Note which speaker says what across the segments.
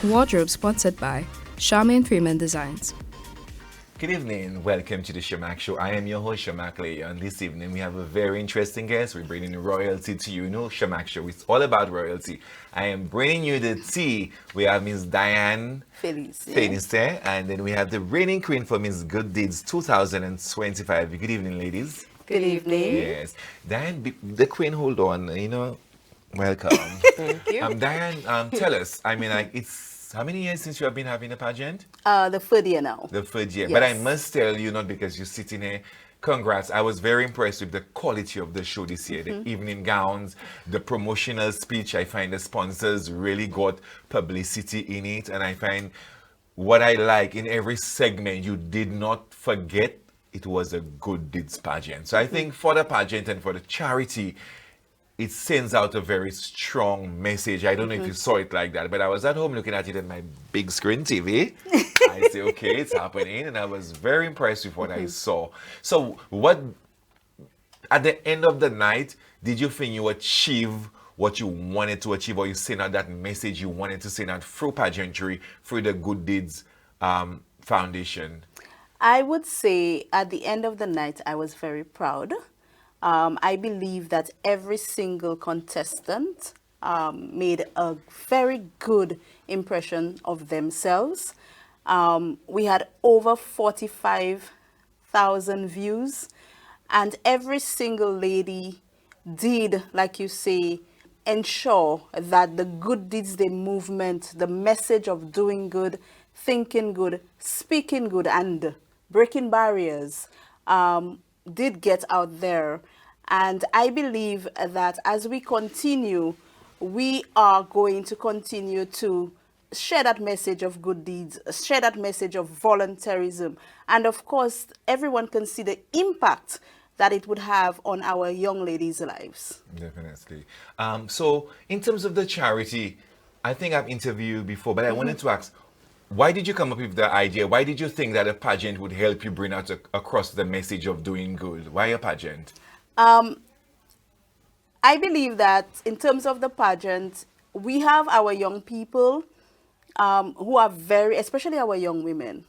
Speaker 1: Wardrobe sponsored by Charmaine Freeman Designs.
Speaker 2: Good evening. Welcome to the Sharmark Show. I am your host, Sharmark Leon. This evening we have a very interesting guest. We're bringing royalty to you. You know, Sharmark Show, it's all about royalty. I am bringing you the tea. We have Miss Diane Felice, and then we have the reigning queen for Miss Good Deeds 2025. Good evening, ladies.
Speaker 3: Good evening.
Speaker 2: Yes. Diane, the queen, hold on. Welcome.
Speaker 3: Thank you.
Speaker 2: Diane, tell us. It's how many years since you have been having a pageant?
Speaker 3: The third year now.
Speaker 2: The third year.
Speaker 3: Yes.
Speaker 2: But I must tell you, not because you're sitting here, congrats. I was very impressed with the quality of the show this year. The evening gowns, the promotional speech. I find the sponsors really got publicity in it. And I find what I like in every segment, you did not forget it was a good deeds pageant. So I think for the pageant and for the charity, it sends out a very strong message. I don't know if you saw it like that, but I was at home looking at it on my big screen TV. I say, okay, it's happening. And I was very impressed with what I saw. So at the end of the night, did you think you achieved what you wanted to achieve, or you sent out that message you wanted to send out through pageantry, through the Good Deeds Foundation?
Speaker 3: I would say at the end of the night, I was very proud. I believe that every single contestant made a very good impression of themselves. We had over 45,000 views, and every single lady did, like you say, ensure that the Good Deeds Day movement, the message of doing good, thinking good, speaking good, and breaking barriers did get out there. And I believe that as we continue, we are going to continue to share that message of good deeds, share that message of volunteerism. And of course, everyone can see the impact that it would have on our young ladies' lives.
Speaker 2: Definitely. So in terms of the charity, I think I've interviewed you before, but I wanted to ask, why did you come up with the idea? Why did you think that a pageant would help you bring out across the message of doing good? Why a pageant?
Speaker 3: I believe that in terms of the pageant, we have our young people who are very, especially our young women,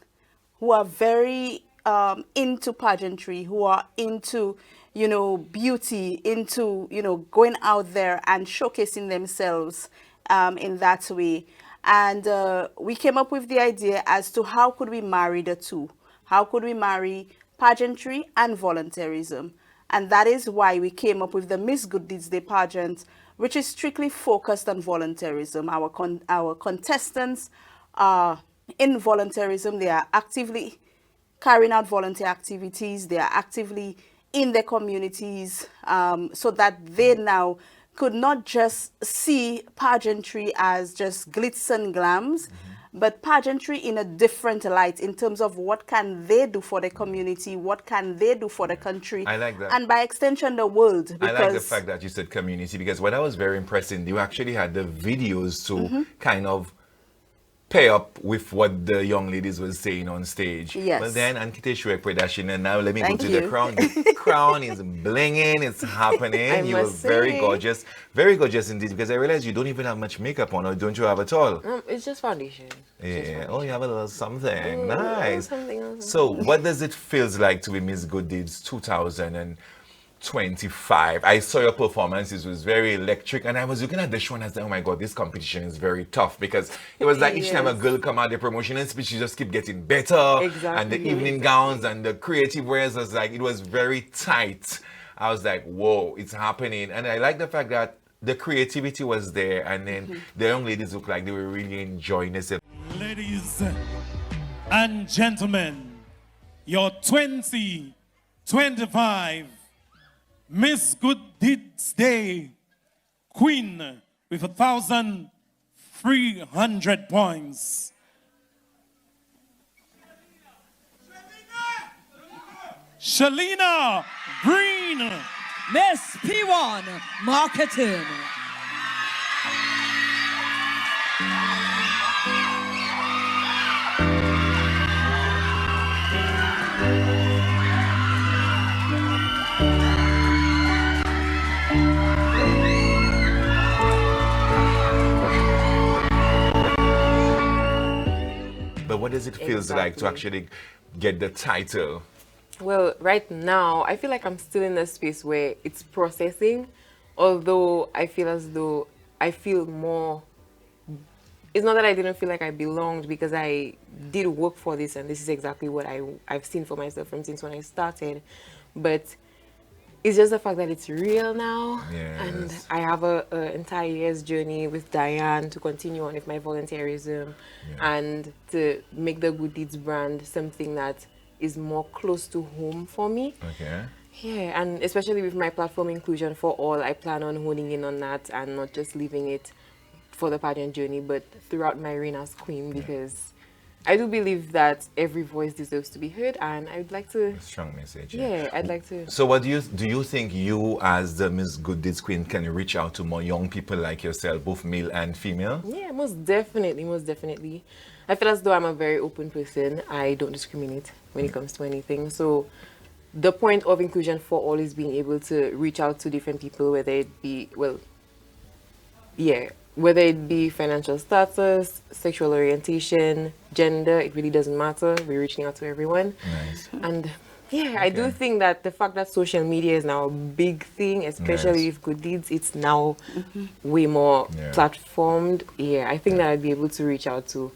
Speaker 3: who are very into pageantry, who are into, beauty, into, going out there and showcasing themselves in that way. And we came up with the idea as to how could we marry the two? How could we marry pageantry and volunteerism? And that is why we came up with the Miss Good Deeds Day pageant, which is strictly focused on volunteerism. Our contestants are in volunteerism. They are actively carrying out volunteer activities. They are actively in their communities so that they now could not just see pageantry as just glitz and glams, but pageantry in a different light in terms of what can they do for the community, what can they do for the country.
Speaker 2: I like that.
Speaker 3: And by extension, the world.
Speaker 2: I like the fact that you said community, because what I was very impressed in, you actually had the videos to kind of pair up with what the young ladies were saying on stage.
Speaker 3: Yes.
Speaker 2: Well then, Ankite Shwek production, and now let me
Speaker 3: Thank
Speaker 2: go to
Speaker 3: you.
Speaker 2: the crown. The crown is blinging, it's happening. You were
Speaker 3: must
Speaker 2: very
Speaker 3: say.
Speaker 2: gorgeous indeed, because I realized you don't even have much makeup on, or don't you have at all?
Speaker 4: It's just foundation.
Speaker 2: Yeah. Oh, you have a little something.
Speaker 4: Mm,
Speaker 2: Nice.
Speaker 4: something else.
Speaker 2: So, what does it feels like to be Miss Good Deeds 2025? I saw your performance. It was very electric, and I was looking at the show and I was like, oh my God, this competition is very tough, because it was like each time a girl come out, the promotion and speech, she just keep getting better.
Speaker 4: Exactly.
Speaker 2: And the evening gowns and the creative wears was like, it was very tight. I was like, whoa, it's happening. And I like the fact that the creativity was there, and then the young ladies looked like they were really enjoying themselves.
Speaker 5: Ladies and gentlemen, your 2025 Miss Good Deeds Day Queen with 1,300 points. Shalina Green.
Speaker 6: Miss P1 Marketing.
Speaker 2: does it feel like to
Speaker 4: Exactly.
Speaker 2: actually get the title?
Speaker 4: Well, right now, I feel like I'm still in a space where it's processing, although I feel as though I feel more. It's not that I didn't feel like I belonged because I did work for this, and this is exactly what I've seen for myself from since when I started. But it's just the fact that it's real now, and
Speaker 2: Yes.
Speaker 4: I have a entire year's journey with Diane to continue on with my volunteerism, and to make the Good Deeds brand something that is more close to home for me.
Speaker 2: Okay.
Speaker 4: Yeah, and especially with my platform Inclusion for All, I plan on honing in on that and not just leaving it for the pageant journey, but throughout my reign as queen, because I do believe that every voice deserves to be heard, and I'd like to.
Speaker 2: Strong message.
Speaker 4: Yeah, I'd like to.
Speaker 2: So what do you think you as the Miss Good Deeds Queen can reach out to more young people like yourself, both male and female?
Speaker 4: Yeah, most definitely, most definitely. I feel as though I'm a very open person. I don't discriminate when it comes to anything. So the point of Inclusion for All is being able to reach out to different people, whether it be, well, yeah, whether it be financial status, sexual orientation, gender, it really doesn't matter. We're reaching out to everyone.
Speaker 2: Nice.
Speaker 4: And yeah, I do think that the fact that social media is now a big thing, especially
Speaker 2: Yes.
Speaker 4: with Good Deeds, it's now way more
Speaker 2: Yeah.
Speaker 4: platformed. Yeah, I think that I'd be able to reach out to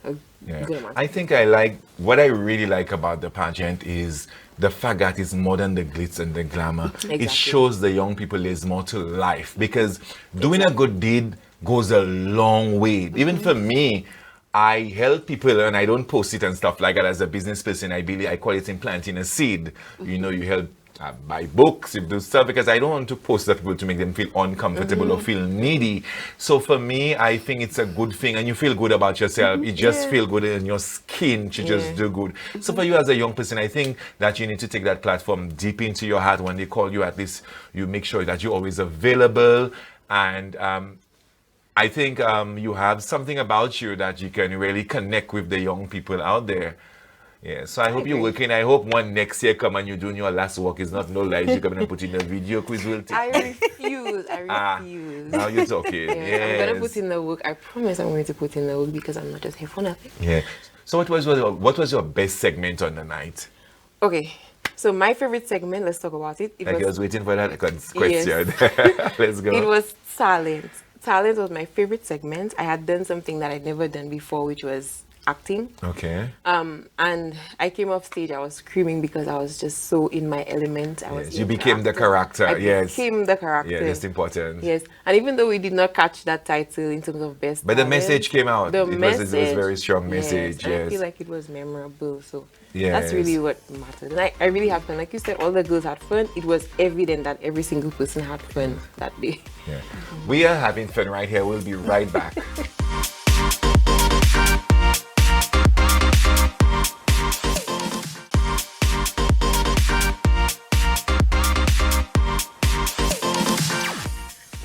Speaker 4: a good amount.
Speaker 2: I think I like what I really like about the pageant is the fact that it's more than the glitz and the glamour. It
Speaker 4: Exactly.
Speaker 2: shows the young people there's more to life, because doing a good deed goes a long way. Even for me, I help people and I don't post it and stuff like that as a business person. I believe I call it implanting a seed. You know, you help buy books, you do stuff, because I don't want to post that people to make them feel uncomfortable or feel needy. So for me, I think it's a good thing, and you feel good about yourself. You just feel good in your skin to just do good. So for you as a young person, I think that you need to take that platform deep into your heart. When they call you, at least you make sure that you're always available. And I think you have something about you that you can really connect with the young people out there. Yeah, so I hope you're working. I hope one next year come and you're doing your last work. It's not no lies. You're coming and put in a video quiz. Will take.
Speaker 4: I refuse. I refuse.
Speaker 2: Now you're talking.
Speaker 4: Yeah, I'm gonna
Speaker 2: Yes.
Speaker 4: put in the work. I promise I'm going to put in the work because I'm not just here for nothing.
Speaker 2: Yeah. So what was your best segment on the night?
Speaker 4: Okay, so my favorite segment. Let's talk about it. It
Speaker 2: Like I was
Speaker 4: was
Speaker 2: waiting for that question. Let's go.
Speaker 4: it was talent. Talent was my favorite segment. I had done something that I'd never done before, which was acting.
Speaker 2: Okay.
Speaker 4: And I came off stage, I was screaming because I was just so in my element. I was
Speaker 2: Yes, you became the character.
Speaker 4: I
Speaker 2: Yes.
Speaker 4: became the character.
Speaker 2: Yeah, that's important.
Speaker 4: Yes, and even though we did not catch that title in terms of best,
Speaker 2: But the
Speaker 4: talent,
Speaker 2: message came out.
Speaker 4: The
Speaker 2: It
Speaker 4: message
Speaker 2: was a very strong message.
Speaker 4: and I
Speaker 2: Yes.
Speaker 4: feel like it was memorable. So
Speaker 2: Yes.
Speaker 4: that's really what mattered. And I really had fun. Like you said, all the girls had fun. It was evident that every single person had fun that day.
Speaker 2: Yeah. We are having fun right here. We'll be right back.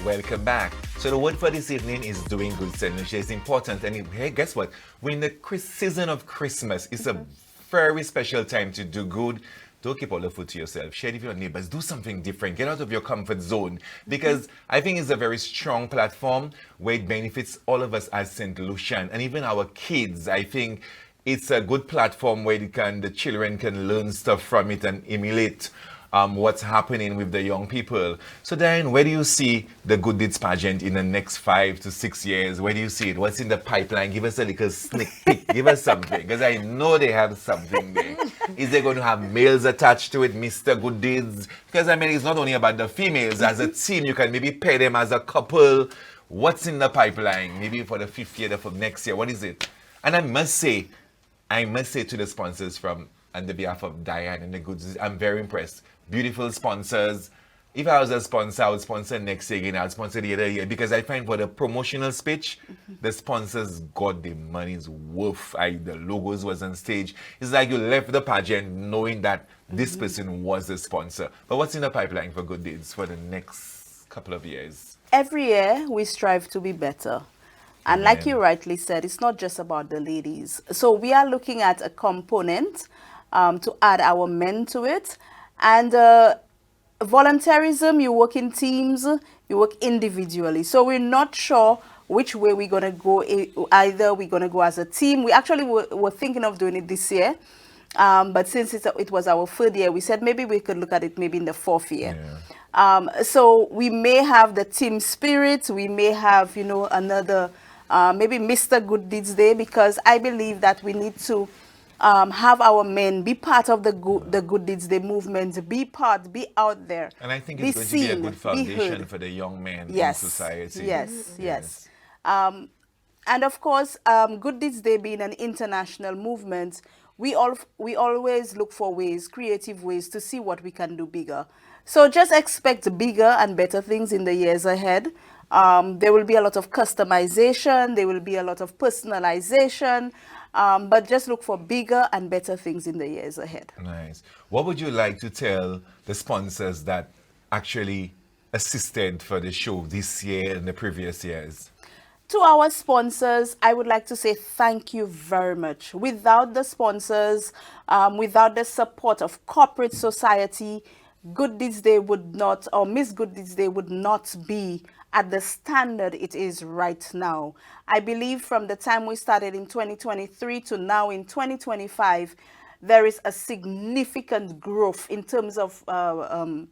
Speaker 2: Welcome back. So the word for this evening is doing good, Senisha. It's important. And hey, guess what? We're in the season of Christmas. It's a very special time to do good. Don't keep all the food to yourself. Share it with your neighbors. Do something different. Get out of your comfort zone. Because I think it's a very strong platform where it benefits all of us as St. Lucian and even our kids. I think it's a good platform where the children can learn stuff from it and emulate what's happening with the young people. So Diane, where do you see the Good Deeds pageant in the next 5 to 6 years? Where do you see it? What's in the pipeline? Give us a little sneak peek. Give us something, because I know they have something there. Is they going to have males attached to it, Mr. Good Deeds? Because I mean, it's not only about the females. As a team, you can maybe pair them as a couple. What's in the pipeline? Maybe for the 5th year, for next year. What is it? And I must say to the sponsors from on the behalf of Diane and the Goods, I'm very impressed. Beautiful sponsors. If I was a sponsor, I would sponsor next year again. I would sponsor the other year, because I find for the promotional speech, the sponsors got the money's worth. The logos was on stage. It's like you left the pageant knowing that this person was the sponsor. But what's in the pipeline for Good Deeds for the next couple of years?
Speaker 3: Every year we strive to be better. And like you rightly said, it's not just about the ladies. So we are looking at a component to add our men to it. And volunteerism, you work in teams, you work individually. So we're not sure which way we're going to go. Either we're going to go as a team. We actually were thinking of doing it this year. But since it was our third year, we said maybe we could look at it maybe in the fourth year.
Speaker 2: Yeah.
Speaker 3: So we may have the team spirit. We may have, you know, another, maybe Mr. Good Deeds Day, because I believe that we need to have our men be part of the Good Deeds Day movement, be out there.
Speaker 2: And I think
Speaker 3: be
Speaker 2: it's going to be a
Speaker 3: seen,
Speaker 2: good
Speaker 3: be
Speaker 2: foundation
Speaker 3: heard.
Speaker 2: for the young men
Speaker 3: Yes,
Speaker 2: in society.
Speaker 3: yes. And of course, Good Deeds Day being an international movement, we always look for ways, creative ways, to see what we can do bigger. So just expect bigger and better things in the years ahead. There will be a lot of customization, there will be a lot of personalization, but just look for bigger and better things in the years ahead.
Speaker 2: Nice. What would you like to tell the sponsors that actually assisted for the show this year and the previous years?
Speaker 3: To our sponsors, I would like to say thank you very much. Without the sponsors, without the support of corporate society, Good Deeds Day would not, or Miss Good Deeds Day would not be at the standard it is right now. I believe from the time we started in 2023 to now in 2025, there is a significant growth in terms of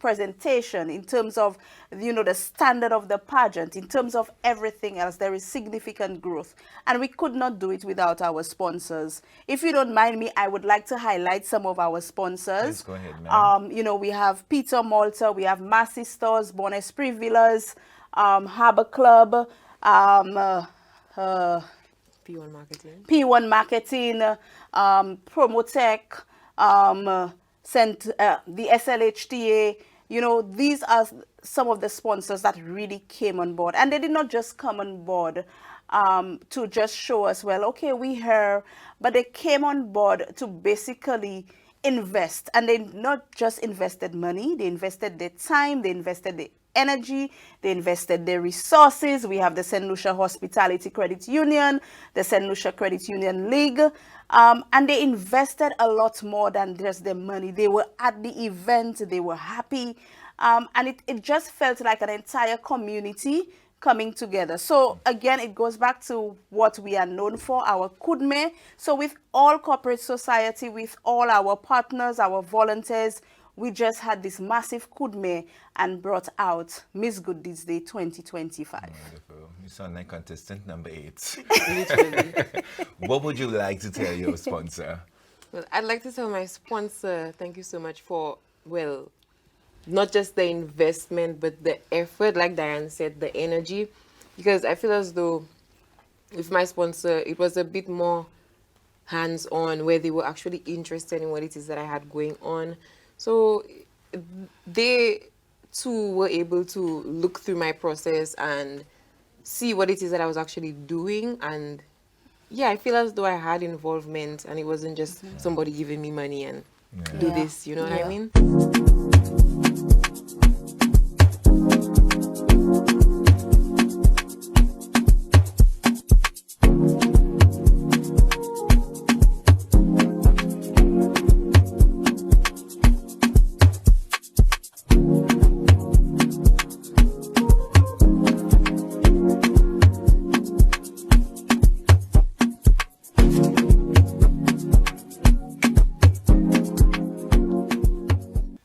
Speaker 3: presentation, in terms of, you know, the standard of the pageant, in terms of everything else. There is significant growth, and we could not do it without our sponsors. If you don't mind me, I would like to highlight some of our sponsors.
Speaker 2: Please go ahead, ma'am.
Speaker 3: You know, we have Peter Malta, we have Massy Stores, Bon Esprit Villas, Harbor Club,
Speaker 4: P1 Marketing.
Speaker 3: P1 Marketing, Promotech, the SLHTA. You know, these are some of the sponsors that really came on board. And they did not just come on board to just show us, well, okay, we're here, but they came on board to basically invest. And they not just invested money, they invested their time, they invested their energy, they invested their resources. We have the St. Lucia Hospitality Credit Union, the St. Lucia Credit Union League, and they invested a lot more than just their money. They were at the event, they were happy, and it just felt like an entire community coming together. So again, it goes back to what we are known for, our Kudme. So with all corporate society, with all our partners, our volunteers, we just had this massive Kudme and brought out Miss Good Deeds Day 2025.
Speaker 2: Wonderful. You sound like contestant number 8.
Speaker 4: Literally.
Speaker 2: What would you like to tell your sponsor?
Speaker 4: Well, I'd like to tell my sponsor, thank you so much for, well, not just the investment, but the effort, like Diane said, the energy. Because I feel as though with my sponsor, it was a bit more hands-on, where they were actually interested in what it is that I had going on. So they too were able to look through my process and see what it is that I was actually doing. And yeah, I feel as though I had involvement, and it wasn't just somebody giving me money and do this, you know what I mean?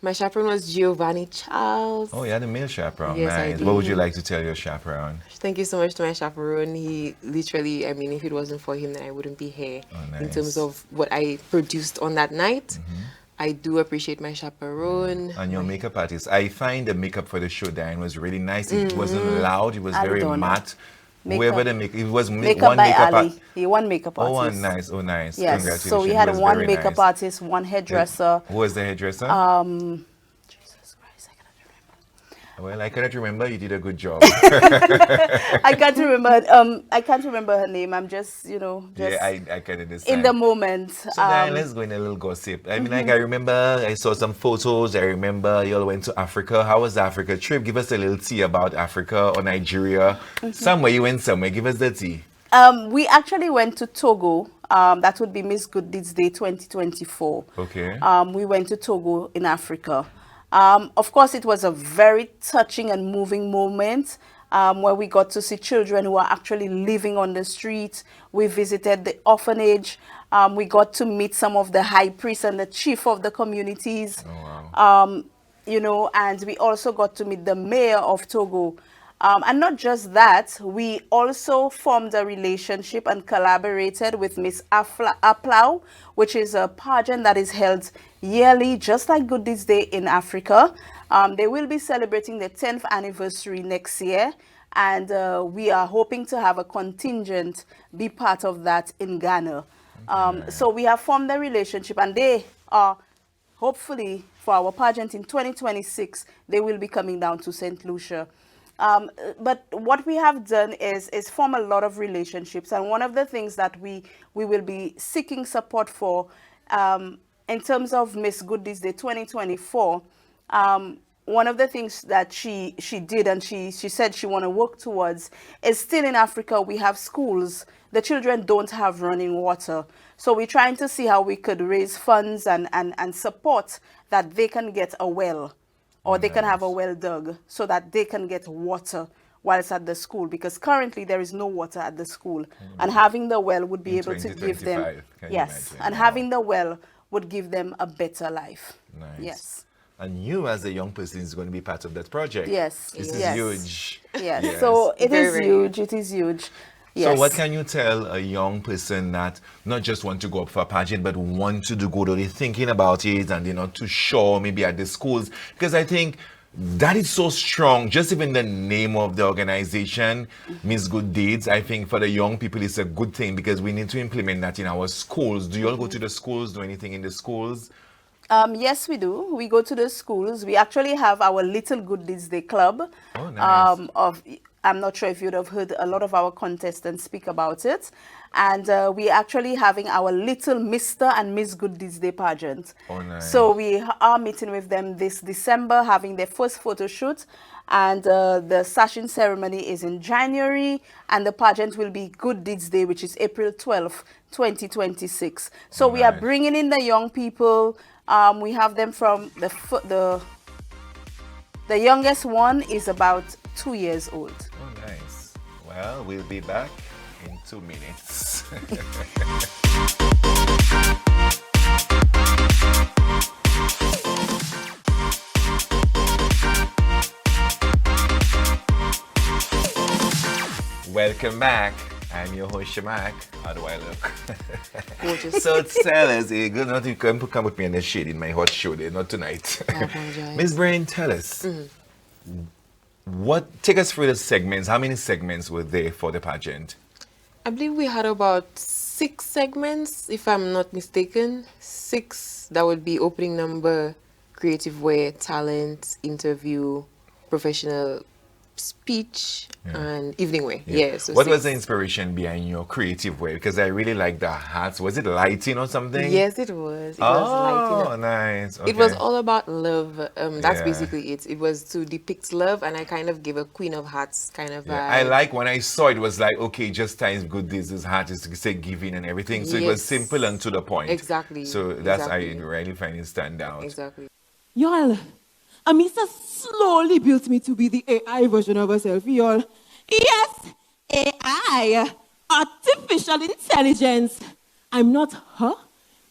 Speaker 4: My chaperone was Giovanni Charles.
Speaker 2: Oh, yeah, the male chaperone.
Speaker 4: Yes, I
Speaker 2: nice.
Speaker 4: did.
Speaker 2: What would you like to tell your chaperone?
Speaker 4: Thank you so much to my chaperone. He literally, I mean, if it wasn't for him, then I wouldn't be here.
Speaker 2: Oh,
Speaker 4: In terms
Speaker 2: nice.
Speaker 4: of what I produced on that night. I do appreciate my chaperone.
Speaker 2: And your makeup artist. I find the makeup for the show, Diane, was really nice. It wasn't loud. It was very
Speaker 3: Aldona.
Speaker 2: matte.
Speaker 3: Makeup.
Speaker 2: Whoever the makeup, it was
Speaker 3: Makeup
Speaker 2: one
Speaker 3: by
Speaker 2: makeup
Speaker 3: Ali. One makeup
Speaker 2: Oh,
Speaker 3: artist.
Speaker 2: nice. Oh, nice.
Speaker 3: Yes.
Speaker 2: Congratulations.
Speaker 3: So we
Speaker 2: It
Speaker 3: had
Speaker 2: was
Speaker 3: one
Speaker 2: very
Speaker 3: makeup
Speaker 2: nice.
Speaker 3: artist, one hairdresser.
Speaker 2: Who was the hairdresser?
Speaker 3: Jesus Christ, I cannot remember.
Speaker 2: Well, I cannot remember. You did a good job.
Speaker 3: I can't remember. I can't remember her name. I'm just, you know, just
Speaker 2: Yeah, I can understand.
Speaker 3: in the moment.
Speaker 2: So then let's go in a little gossip. I mean, like, I remember I saw some photos. I remember you all went to Africa. How was the Africa trip? Give us a little tea about Africa or Nigeria. Somewhere you went somewhere. Give us the tea.
Speaker 3: We actually went to Togo. That would be Miss Good Deeds Day 2024.
Speaker 2: Okay.
Speaker 3: We went to Togo in Africa. Of course, it was a very touching and moving moment. where we got to see children who are actually living on the street. We visited the orphanage. We got to meet some of the high priests and the chief of the communities.
Speaker 2: Oh, wow.
Speaker 3: You know, and we also got to meet the mayor of Togo. And not just that, we also formed a relationship and collaborated with Miss Aplau, which is a pageant that is held yearly, just like Good Deeds Day in Africa. They will be celebrating the 10th anniversary next year, and we are hoping to have a contingent be part of that in Ghana. So we have formed a relationship, and they are hopefully for our pageant in 2026, they will be coming down to St. Lucia. But what we have done is form a lot of relationships, and one of the things that we will be seeking support for in terms of Miss Good Deeds Day 2024, one of the things that she did and she said she want to work towards is still in Africa we have schools. The children don't have running water. So we're trying to see how we could raise funds and support that they can get a well, or they can have a well dug so that they can get water whilst at the school, because currently there is no water at the school. And having the well would be able to give them, yes, and having the well would give them a better life.
Speaker 2: Nice.
Speaker 3: Yes.
Speaker 2: And you, as a young person, is going to be part of that project.
Speaker 3: Yes.
Speaker 2: This is
Speaker 3: yes.
Speaker 2: huge.
Speaker 3: Yes. So it is
Speaker 4: Very
Speaker 3: huge. It is huge. Yes.
Speaker 2: So what can you tell a young person that not just want to go up for a pageant, but want to go to the thinking about it and, you know, to show maybe at the schools? Because I think that is so strong. Just even the name of the organization, Miss Good Deeds, I think for the young people it's a good thing, because we need to implement that in our schools. Do you all go to the schools, do anything in the schools?
Speaker 3: Yes, we do. We go to the schools. We actually have our Little Good Deeds Day Club.
Speaker 2: Oh, nice.
Speaker 3: I'm not sure if you'd have heard a lot of our contestants speak about it. And we're actually having our little Mr. and Miss Good Deeds Day pageant.
Speaker 2: Oh, nice.
Speaker 3: So we are meeting with them this December, having their first photo shoot. And the sashing ceremony is in January. And the pageant will be Good Deeds Day, which is April 12th, 2026. So we are bringing in the young people. We have them from the youngest one is about 2 years old.
Speaker 2: Oh, nice. Well, we'll be back in 2 minutes. Welcome back. I'm your host, Sharmark. How do I look?
Speaker 4: Gorgeous.
Speaker 2: So tell us, good not you come with me in the shade in my hot show there, not tonight.
Speaker 4: I apologize.
Speaker 2: Miss Brain, tell us. Take us through the segments. How many segments were there for the pageant?
Speaker 4: I believe we had about 6 segments, if I'm not mistaken. 6, that would be opening number, creative wear, talent, interview, professional speech, and evening wear. Yeah. So
Speaker 2: what
Speaker 4: 6.
Speaker 2: was the inspiration behind your creative wear? Because I really like the hats. Was it lighting or something?
Speaker 4: Yes, it was. It was
Speaker 2: Oh,
Speaker 4: lighting up.
Speaker 2: nice.
Speaker 4: It was
Speaker 2: Okay.
Speaker 4: all about love. That's
Speaker 2: Yeah.
Speaker 4: basically it. It was to depict love, and I kind of gave a Queen of Hearts kind of
Speaker 2: Yeah,
Speaker 4: vibe.
Speaker 2: I like when I saw it was like, okay, just times good this hat is to say giving and everything. So it was
Speaker 4: Yes.
Speaker 2: simple and to the point.
Speaker 4: Exactly.
Speaker 2: So that's
Speaker 4: Exactly.
Speaker 2: I really find it stand out.
Speaker 4: Exactly.
Speaker 7: Y'all, Amisa slowly built me to be the AI version of herself, y'all. Yes, AI, artificial intelligence. I'm not her,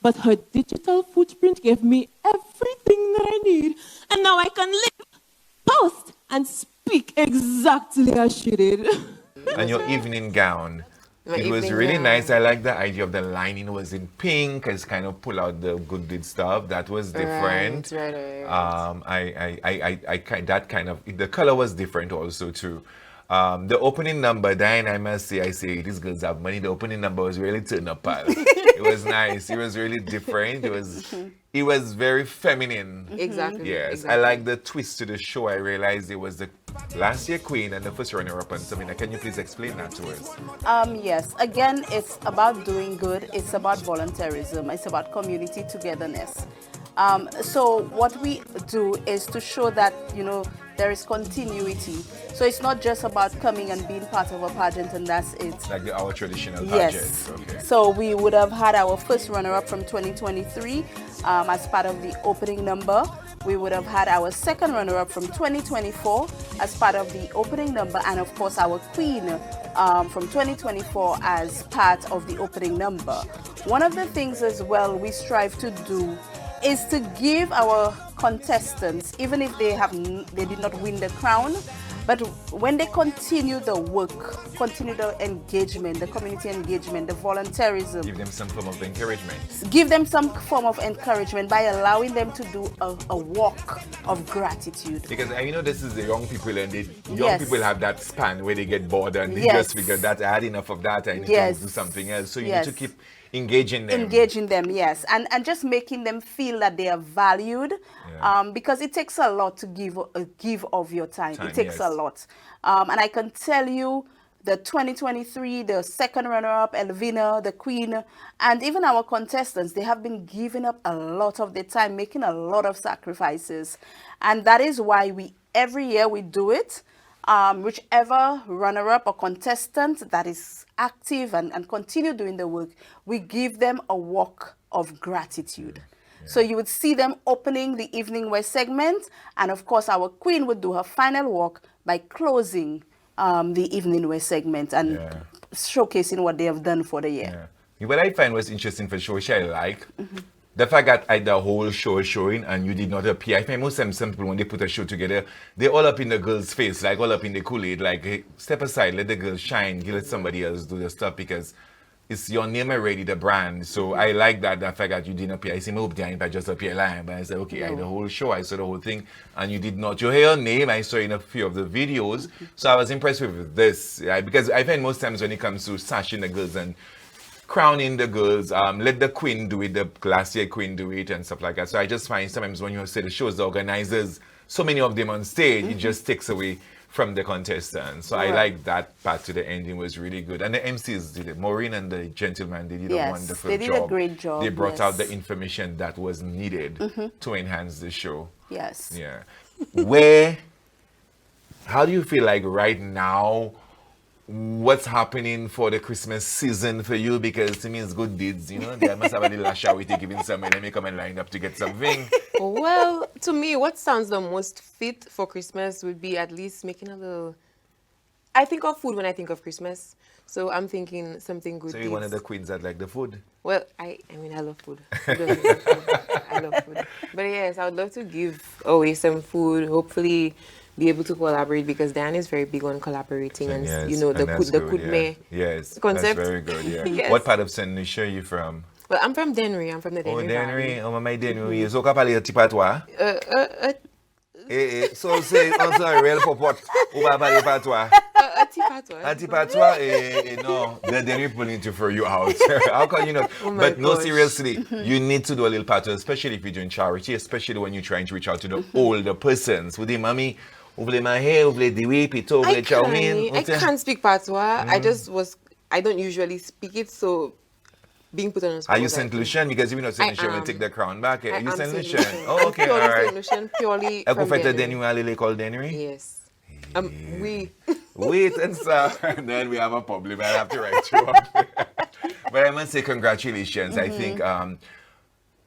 Speaker 7: but her digital footprint gave me everything that I need. And now I can live, post, and speak exactly as she did.
Speaker 2: And your evening gown.
Speaker 4: My
Speaker 2: It was
Speaker 4: evening
Speaker 2: really
Speaker 4: gown.
Speaker 2: nice. I like the idea of the lining was in pink. It's kind of pull out the good deed stuff. That was different.
Speaker 4: Right.
Speaker 2: That kind of the color was different also too. The opening number, Diane, I say these girls have money. The opening number was really turn up, pal. It was nice. It was really different. It was very feminine.
Speaker 4: Exactly.
Speaker 2: Yes,
Speaker 4: exactly.
Speaker 2: I like the twist to the show. I realized it was the last year queen and the first runner-up and something. Can you please explain that to us?
Speaker 3: Yes, again, it's about doing good. It's about volunteerism. It's about community togetherness. So what we do is to show that, you know, there is continuity. So it's not just about coming and being part of a pageant and that's it.
Speaker 2: Like our traditional pageant.
Speaker 3: Yes.
Speaker 2: Okay.
Speaker 3: So we would have had our first runner-up from 2023 as part of the opening number. we would have had our second runner-up from 2024 as part of the opening number, and of course our queen from 2024 as part of the opening number. One of the things as well we strive to do is to give our contestants, even if they did not win the crown, but when they continue the work, continue the engagement, the community engagement, the volunteerism.
Speaker 2: Give them some form of encouragement.
Speaker 3: Give them some form of encouragement by allowing them to do a walk of gratitude.
Speaker 2: Because you know this is the young people, and young
Speaker 3: Yes.
Speaker 2: people have that span where they get bored and they
Speaker 3: Yes.
Speaker 2: just figure that I had enough of that, I need
Speaker 3: Yes.
Speaker 2: to do something else. So you
Speaker 3: Yes.
Speaker 2: need to keep engaging them.
Speaker 3: Engaging them, yes, and just making them feel that they are valued, because it takes a lot to give of your time. It takes a
Speaker 2: yes.
Speaker 3: lot, and I can tell you, the 2023, the second runner-up, Elvina, the queen, and even our contestants, they have been giving up a lot of their time, making a lot of sacrifices, and that is why every year we do it. Whichever runner-up or contestant that is active and continue doing the work, we give them a walk of gratitude. So you would see them opening the evening wear segment, and of course our queen would do her final walk by closing the evening wear segment and showcasing what they have done for the year.
Speaker 2: What I find was interesting for show, which I like, the fact that the whole show is showing and you did not appear. I find most times some people, when they put a show together, they're all up in the girl's face, like all up in the Kool-Aid, like, hey, step aside, let the girl shine, let somebody else do the stuff, because it's your name already, the brand. So I like that, the fact that you didn't appear. I see me up there, if I just appear lying, but I said, okay, I had the whole show, I saw the whole thing, and you did not. You hear your name, I saw in a few of the videos, so I was impressed with this, because I find most times when it comes to sashing the girls and crowning the girls, let the queen do it, the last year queen do it and stuff like that. So I just find sometimes when you say the shows, the organizers, so many of them on stage, it just takes away from the contestants. So I like that part to the ending was really good. And the MCs did it. Maureen and the gentleman, they did a wonderful job.
Speaker 3: They did a great job.
Speaker 2: They brought out the information that was needed to enhance the show.
Speaker 3: Yes.
Speaker 2: Yeah. How do you feel like right now, what's happening for the Christmas season for you? Because to me it's good deeds, you know. They must have a little lash out with you giving something. Let me come and line up to get something.
Speaker 4: Well, to me, what sounds the most fit for Christmas would be at least making a little... I think of food when I think of Christmas. So I'm thinking something good.
Speaker 2: So you're one of the queens that like the food?
Speaker 4: Well, I mean, I love food. Who doesn't love food? I love food. But yes, I would love to give away some food. Hopefully be able to collaborate, because Dan is very big on collaborating, and
Speaker 2: yes,
Speaker 4: you know, the
Speaker 2: and that's
Speaker 4: Could
Speaker 2: good,
Speaker 4: Me
Speaker 2: yes,
Speaker 4: concept.
Speaker 2: That's very good, yeah.
Speaker 4: Yes.
Speaker 2: What part of St. Lucia are you from?
Speaker 4: Well, I'm from Dennery. I'm from the Dennery.
Speaker 2: Oh, Dennery.
Speaker 4: Valley.
Speaker 2: Oh, my Dennery. So, ka pale ti patwa? So, say, also, real popot. Ou ba pale patwa?
Speaker 4: A tipatwa.
Speaker 2: Anti patwa, no, the Dennery people need to throw you out. How can you not?
Speaker 4: Oh my
Speaker 2: But no,
Speaker 4: gosh.
Speaker 2: seriously, you need to do a little patwa, especially if you're doing charity, especially when you're trying to reach out to the older persons. With the mommy, vous voulez manger, vous voulez diwi, pito, vous voulez chow mein.
Speaker 4: I can't speak patois. I don't usually speak it, so being put on a spot.
Speaker 2: Are you St. Lucian? Because if you're not St. Lucian, we'll take the crown back. Are you St. Lucian? Oh,
Speaker 4: I'm
Speaker 2: okay, all
Speaker 4: purely
Speaker 2: right.
Speaker 4: St. Lucian, purely
Speaker 2: Est-ce
Speaker 4: from
Speaker 2: qu'on fait le
Speaker 4: Dennery.
Speaker 2: Dennery, allez l'école Dennery?
Speaker 4: Yes. Oui.
Speaker 2: Wait and and then we have a problem. I'll have to write you up. But I must say congratulations. I think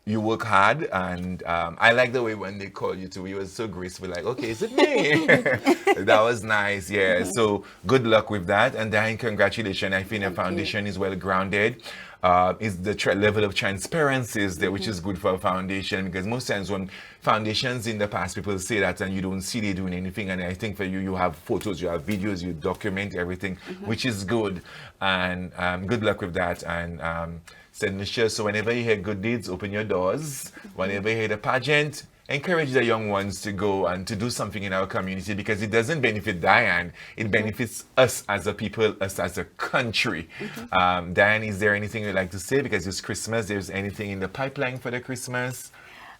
Speaker 2: you work hard, and I like the way when they call you too. You were so graceful, like, okay, is it me? That was nice, yeah. So good luck with that, and then congratulations. I think your foundation is well grounded. Is the level of transparency is there, which is good for a foundation, because most times when foundations in the past, people say that and you don't see they doing anything, and I think for you, you have photos, you have videos, you document everything, which is good, and good luck with that. And St. Lucia, so whenever you hear good deeds, open your doors. Whenever you hear the pageant, encourage the young ones to go and to do something in our community, because it doesn't benefit Diane, it benefits us as a people, us as a country. Diane, is there anything you'd like to say? Because it's Christmas, there's anything in the pipeline for the Christmas?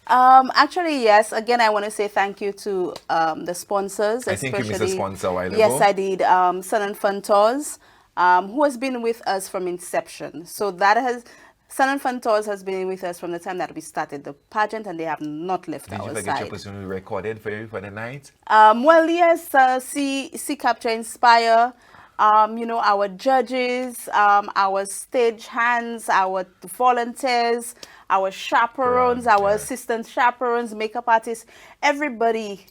Speaker 3: Actually, yes. Again, I want to say thank you to the sponsors.
Speaker 2: I think you missed a sponsor a while ago.
Speaker 3: Yes, I did. Sun and Fun Tours, who has been with us from inception. So that has... Sun and Fun Tours has been with us from the time that we started the pageant, and they have not left our side.
Speaker 2: Did you forget your person who recorded for you for the night?
Speaker 3: Well, yes, see Capture Inspire, you know, our judges, our stage hands, our volunteers, our chaperones, our assistant chaperones, makeup artists, everybody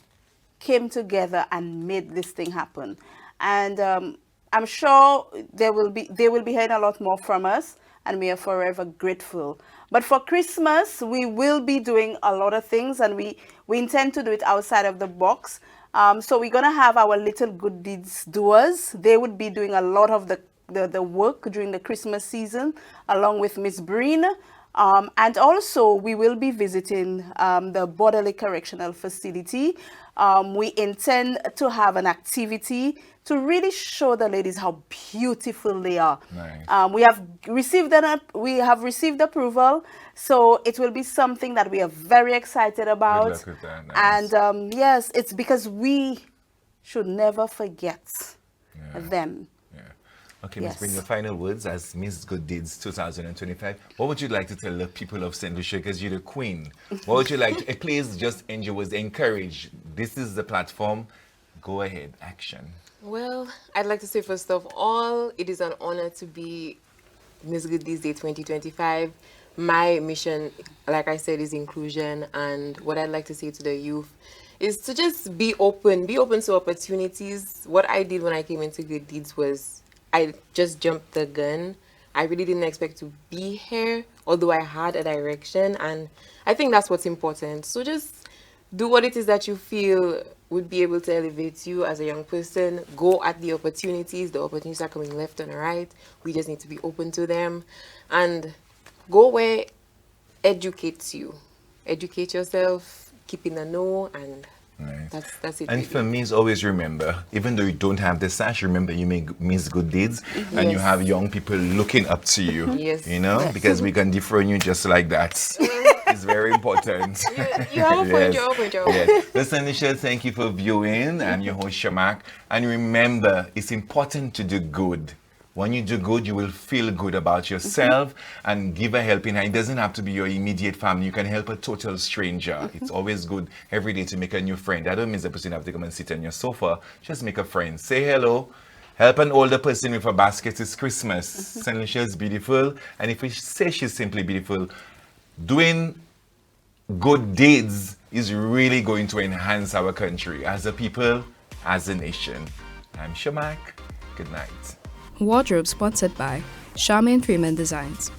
Speaker 3: came together and made this thing happen. And I'm sure they will be hearing a lot more from us, and we are forever grateful. But for Christmas, we will be doing a lot of things, and we intend to do it outside of the box. So we're gonna have our little good deeds doers. They would be doing a lot of the work during the Christmas season, along with Miss Breen. And also, we will be visiting the Borderley Correctional Facility. We intend to have an activity to really show the ladies how beautiful they are.
Speaker 2: Nice.
Speaker 3: We have received approval, so it will be something that we are very excited about.
Speaker 2: Good luck with that. Nice.
Speaker 3: And yes, it's because we should never forget them.
Speaker 2: Yeah. Okay, Ms.
Speaker 3: Yes.
Speaker 2: Breen, your final words as Miss Good Deeds 2025. What would you like to tell the people of St. Lucia, because you're the queen? What would you like to, please just encourage. This is the platform. Go ahead, action.
Speaker 4: Well, I'd like to say first of all, it is an honor to be Miss Good Deeds Day 2025. My mission, like I said, is inclusion, and what I'd like to say to the youth is to just be open to opportunities. What I did when I came into Good Deeds was I just jumped the gun. I really didn't expect to be here, although I had a direction, and I think that's what's important. So just do what it is that you feel would be able to elevate you as a young person. Go at the opportunities. The opportunities are coming left and right. We just need to be open to them, and go where educates you. Educate yourself, keep in the know, and
Speaker 2: Right.
Speaker 4: that's it.
Speaker 2: And
Speaker 4: really.
Speaker 2: for me, is always remember, even though you don't have the sash, remember you make Miss Good Deeds, and you
Speaker 4: Yes.
Speaker 2: have young people looking up to you.
Speaker 4: Yes.
Speaker 2: You know, because we can dethrone you just like that. It's very important.
Speaker 4: You have a point,
Speaker 2: Yes.
Speaker 4: Joe.
Speaker 2: Yes. Listen, Michelle, thank you for viewing. I'm your host, Sharmark. And remember, it's important to do good. When you do good, you will feel good about yourself and give a helping hand. It doesn't have to be your immediate family. You can help a total stranger. It's always good every day to make a new friend. That don't mean the person have to come and sit on your sofa. Just make a friend. Say hello. Help an older person with a basket. It's Christmas. St. Lucia is beautiful. And if we say she's simply beautiful, doing good deeds is really going to enhance our country as a people, as a nation. I'm Sharmark. Good night.
Speaker 1: Wardrobe sponsored by Charmaine Freeman Designs.